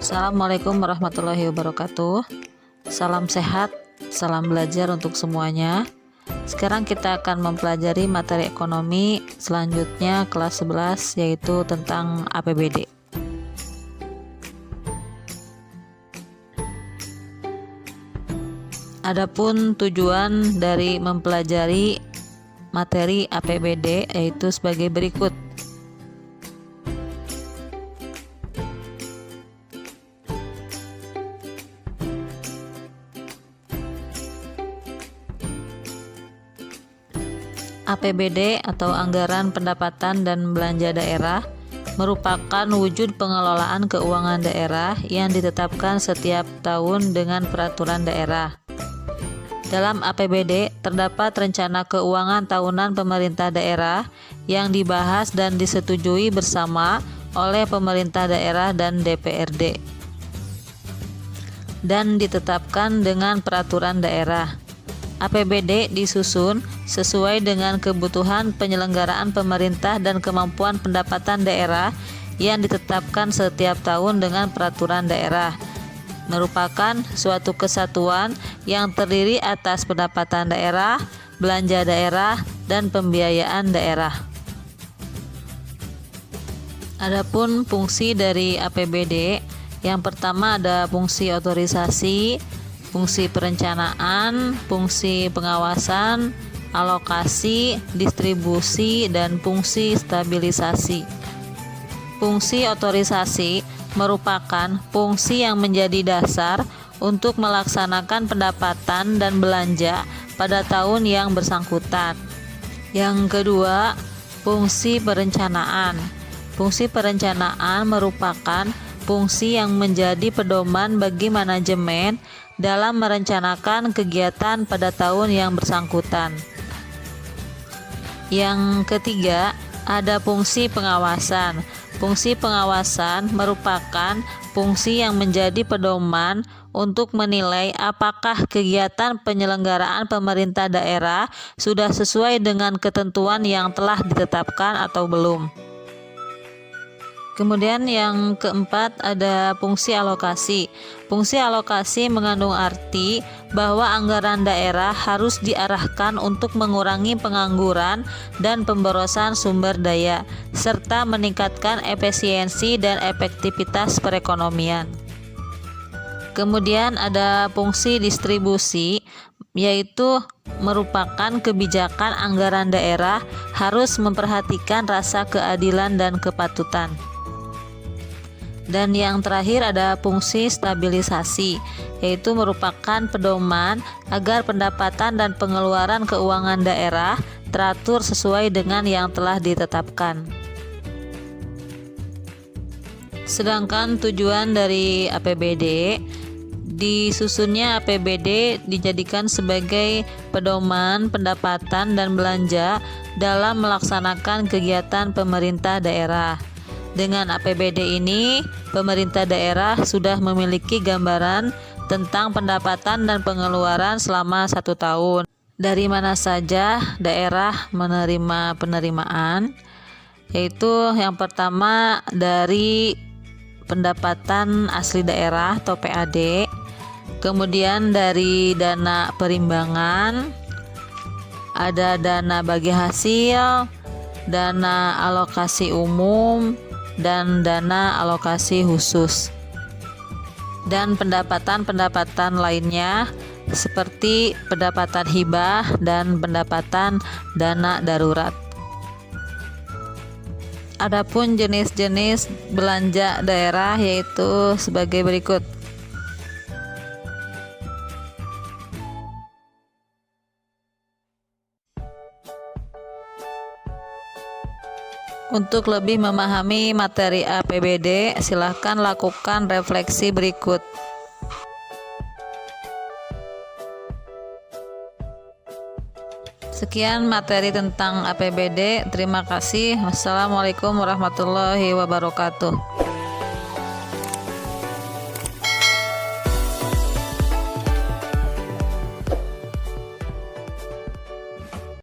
Assalamualaikum warahmatullahi wabarakatuh. Salam sehat, salam belajar untuk semuanya. Sekarang kita akan mempelajari materi ekonomi selanjutnya kelas 11, yaitu tentang APBD. Adapun tujuan dari mempelajari materi APBD yaitu sebagai berikut. APBD atau Anggaran Pendapatan dan Belanja Daerah merupakan wujud pengelolaan keuangan daerah yang ditetapkan setiap tahun dengan peraturan daerah. Dalam APBD terdapat rencana keuangan tahunan pemerintah daerah yang dibahas dan disetujui bersama oleh pemerintah daerah dan DPRD dan ditetapkan dengan peraturan daerah. APBD disusun sesuai dengan kebutuhan penyelenggaraan pemerintah dan kemampuan pendapatan daerah yang ditetapkan setiap tahun dengan peraturan daerah. Merupakan suatu kesatuan yang terdiri atas pendapatan daerah, belanja daerah, dan pembiayaan daerah. Adapun fungsi dari APBD, yang pertama ada fungsi otorisasi, fungsi perencanaan, fungsi pengawasan, alokasi, distribusi, dan fungsi stabilisasi. Fungsi otorisasi merupakan fungsi yang menjadi dasar untuk melaksanakan pendapatan dan belanja pada tahun yang bersangkutan. Yang kedua, fungsi perencanaan. Fungsi perencanaan merupakan fungsi yang menjadi pedoman bagi manajemen dalam merencanakan kegiatan pada tahun yang bersangkutan. Yang ketiga, ada fungsi pengawasan. Fungsi pengawasan merupakan fungsi yang menjadi pedoman untuk menilai apakah kegiatan penyelenggaraan pemerintah daerah sudah sesuai dengan ketentuan yang telah ditetapkan atau belum. Kemudian yang keempat ada fungsi alokasi. Fungsi alokasi mengandung arti bahwa anggaran daerah harus diarahkan untuk mengurangi pengangguran dan pemborosan sumber daya, serta meningkatkan efisiensi dan efektivitas perekonomian. Kemudian ada fungsi distribusi, yaitu merupakan kebijakan anggaran daerah harus memperhatikan rasa keadilan dan kepatutan. Dan yang terakhir ada fungsi stabilisasi, yaitu merupakan pedoman agar pendapatan dan pengeluaran keuangan daerah teratur sesuai dengan yang telah ditetapkan. Sedangkan tujuan dari APBD, disusunnya APBD dijadikan sebagai pedoman pendapatan dan belanja dalam melaksanakan kegiatan pemerintah daerah. Dengan APBD ini, pemerintah daerah sudah memiliki gambaran tentang pendapatan dan pengeluaran selama 1 tahun. Dari mana saja daerah menerima penerimaan, yaitu yang pertama dari pendapatan asli daerah atau PAD, kemudian dari dana perimbangan, ada dana bagi hasil, dana alokasi umum, dan dana alokasi khusus, dan pendapatan-pendapatan lainnya seperti pendapatan hibah dan pendapatan dana darurat. Adapun jenis-jenis belanja daerah yaitu sebagai berikut. Untuk lebih memahami materi APBD, silahkan lakukan refleksi berikut. Sekian materi tentang APBD. Terima kasih. Wassalamualaikum warahmatullahi wabarakatuh.